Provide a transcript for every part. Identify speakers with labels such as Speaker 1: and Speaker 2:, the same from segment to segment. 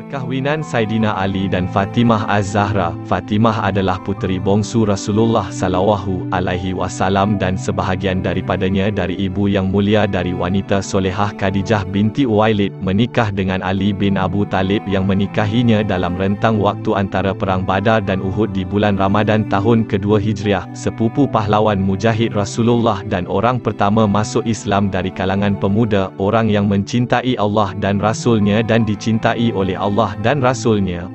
Speaker 1: Perkahwinan Saidina Ali dan Fatimah Az-Zahra. Fatimah adalah puteri bongsu Rasulullah sallallahu alaihi wasallam dan sebahagian daripadanya dari ibu yang mulia dari wanita solehah Khadijah binti Uwailid menikah dengan Ali bin Abu Talib yang menikahinya dalam rentang waktu antara Perang Badar dan Uhud di bulan Ramadan tahun kedua Hijriah. Sepupu pahlawan mujahid Rasulullah dan orang pertama masuk Islam dari kalangan pemuda, orang yang mencintai Allah dan Rasul-Nya dan dicintai oleh Allah dan Rasul-Nya.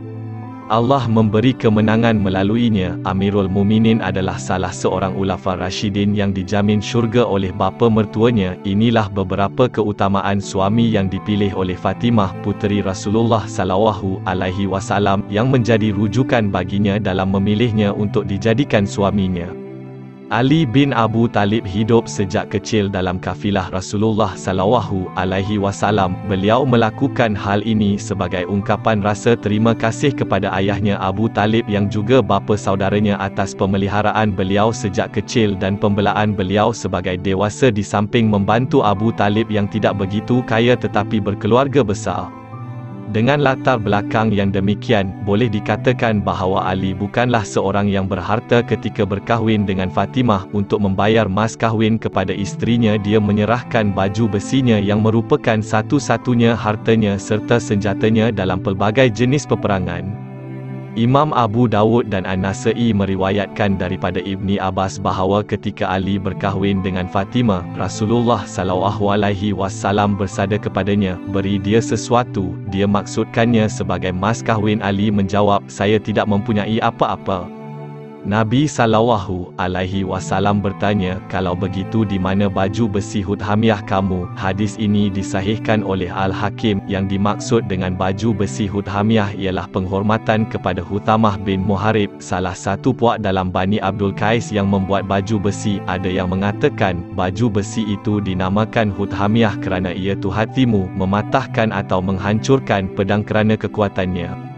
Speaker 1: Allah memberi kemenangan melaluinya. Amirul Muminin adalah salah seorang Ulafa Rashidin yang dijamin syurga oleh bapa mertuanya. Inilah beberapa keutamaan suami yang dipilih oleh Fatimah, puteri Rasulullah sallallahu alaihi wasallam, yang menjadi rujukan baginya dalam memilihnya untuk dijadikan suaminya. Ali bin Abu Talib hidup sejak kecil dalam kafilah Rasulullah sallallahu alaihi wasallam. Beliau melakukan hal ini sebagai ungkapan rasa terima kasih kepada ayahnya Abu Talib yang juga bapa saudaranya atas pemeliharaan beliau sejak kecil dan pembelaan beliau sebagai dewasa di samping membantu Abu Talib yang tidak begitu kaya tetapi berkeluarga besar. Dengan latar belakang yang demikian, boleh dikatakan bahawa Ali bukanlah seorang yang berharta ketika berkahwin dengan Fatimah. Untuk membayar mas kahwin kepada isterinya, dia menyerahkan baju besinya yang merupakan satu-satunya hartanya serta senjatanya dalam pelbagai jenis peperangan. Imam Abu Dawud dan An-Nasa'i meriwayatkan daripada Ibni Abbas bahawa ketika Ali berkahwin dengan Fatimah, Rasulullah sallallahu alaihi wasallam bersabda kepadanya, "Beri dia sesuatu." Dia maksudkannya sebagai mas kahwin. Ali menjawab, "Saya tidak mempunyai apa-apa." Nabi sallallahu alaihi wasallam bertanya, "Kalau begitu di mana baju besi Hudhamiyah kamu?" Hadis ini disahihkan oleh Al-Hakim. Yang dimaksud dengan baju besi Hudhamiyah ialah penghormatan kepada Huthamah bin Muharib, salah satu puak dalam Bani Abdul Qais yang membuat baju besi. Ada yang mengatakan baju besi itu dinamakan Hudhamiyah kerana ia tuhatimu, mematahkan atau menghancurkan pedang kerana kekuatannya.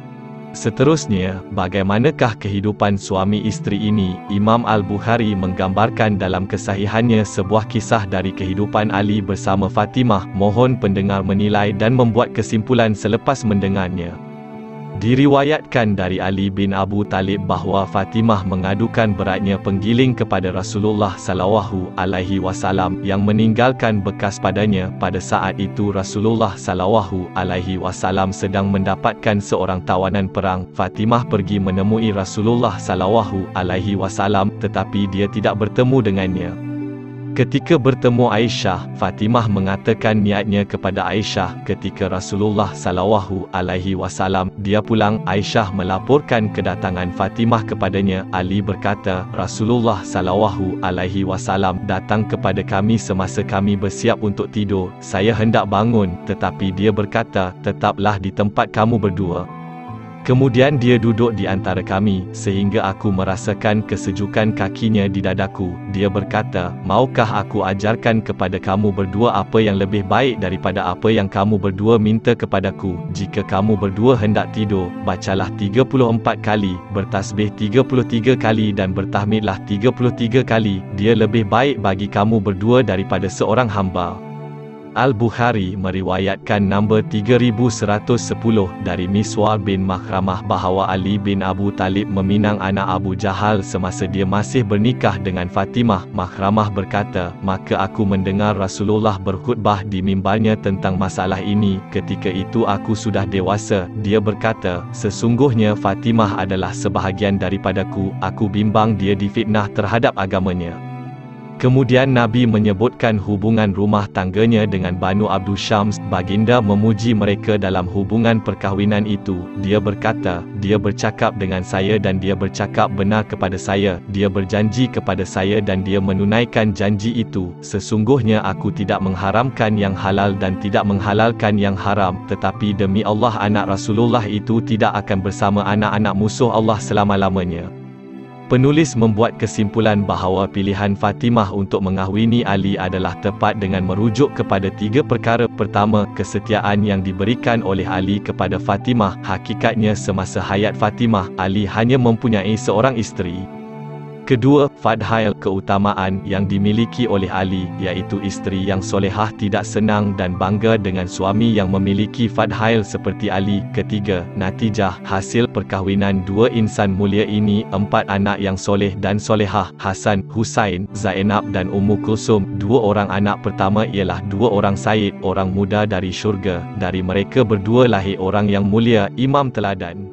Speaker 1: Seterusnya, bagaimanakah kehidupan suami isteri ini? Imam Al-Bukhari menggambarkan dalam kesahihannya sebuah kisah dari kehidupan Ali bersama Fatimah. Mohon pendengar menilai dan membuat kesimpulan selepas mendengarnya. Diriwayatkan dari Ali bin Abu Talib bahawa Fatimah mengadukan beratnya penggiling kepada Rasulullah sallallahu alaihi wasallam yang meninggalkan bekas padanya. Pada saat itu Rasulullah sallallahu alaihi wasallam sedang mendapatkan seorang tawanan perang. Fatimah pergi menemui Rasulullah sallallahu alaihi wasallam tetapi dia tidak bertemu dengannya. Ketika bertemu Aisyah, Fatimah mengatakan niatnya kepada Aisyah. Ketika Rasulullah sallallahu alaihi wasallam dia pulang, Aisyah melaporkan kedatangan Fatimah kepadanya. Ali berkata, "Rasulullah sallallahu alaihi wasallam datang kepada kami semasa kami bersiap untuk tidur. Saya hendak bangun, tetapi dia berkata, 'Tetaplah di tempat kamu berdua.' Kemudian dia duduk di antara kami, sehingga aku merasakan kesejukan kakinya di dadaku. Dia berkata, 'Maukah aku ajarkan kepada kamu berdua apa yang lebih baik daripada apa yang kamu berdua minta kepadaku? Jika kamu berdua hendak tidur, bacalah 34 kali, bertasbih 33 kali dan bertahmidlah 33 kali. Dia lebih baik bagi kamu berdua daripada seorang hamba.'" Al-Bukhari meriwayatkan nombor 3110 dari Miswar bin Makhramah bahawa Ali bin Abu Talib meminang anak Abu Jahal semasa dia masih bernikah dengan Fatimah. Makhramah berkata, "Maka aku mendengar Rasulullah berkhutbah di mimbarnya tentang masalah ini. Ketika itu aku sudah dewasa." Dia berkata, "Sesungguhnya Fatimah adalah sebahagian daripadaku. Aku bimbang dia difitnah terhadap agamanya." Kemudian Nabi menyebutkan hubungan rumah tangganya dengan Banu Abdu Syams. Baginda memuji mereka dalam hubungan perkahwinan itu. Dia berkata, "Dia bercakap dengan saya dan dia bercakap benar kepada saya. Dia berjanji kepada saya dan dia menunaikan janji itu. Sesungguhnya aku tidak mengharamkan yang halal dan tidak menghalalkan yang haram. Tetapi demi Allah anak Rasulullah itu tidak akan bersama anak-anak musuh Allah selama-lamanya." Penulis membuat kesimpulan bahawa pilihan Fatimah untuk mengahwini Ali adalah tepat dengan merujuk kepada 3 perkara. Pertama, kesetiaan yang diberikan oleh Ali kepada Fatimah. Hakikatnya semasa hayat Fatimah, Ali hanya mempunyai seorang isteri. Kedua, fadhail keutamaan yang dimiliki oleh Ali, iaitu isteri yang solehah tidak senang dan bangga dengan suami yang memiliki fadhail seperti Ali. Ketiga, natijah hasil perkahwinan dua insan mulia ini, 4 anak yang soleh dan solehah, Hasan, Husain, Zainab dan Ummu Kulsum. 2 orang anak pertama ialah 2 orang sayyid, orang muda dari syurga. Dari mereka berdua lahir orang yang mulia, imam teladan.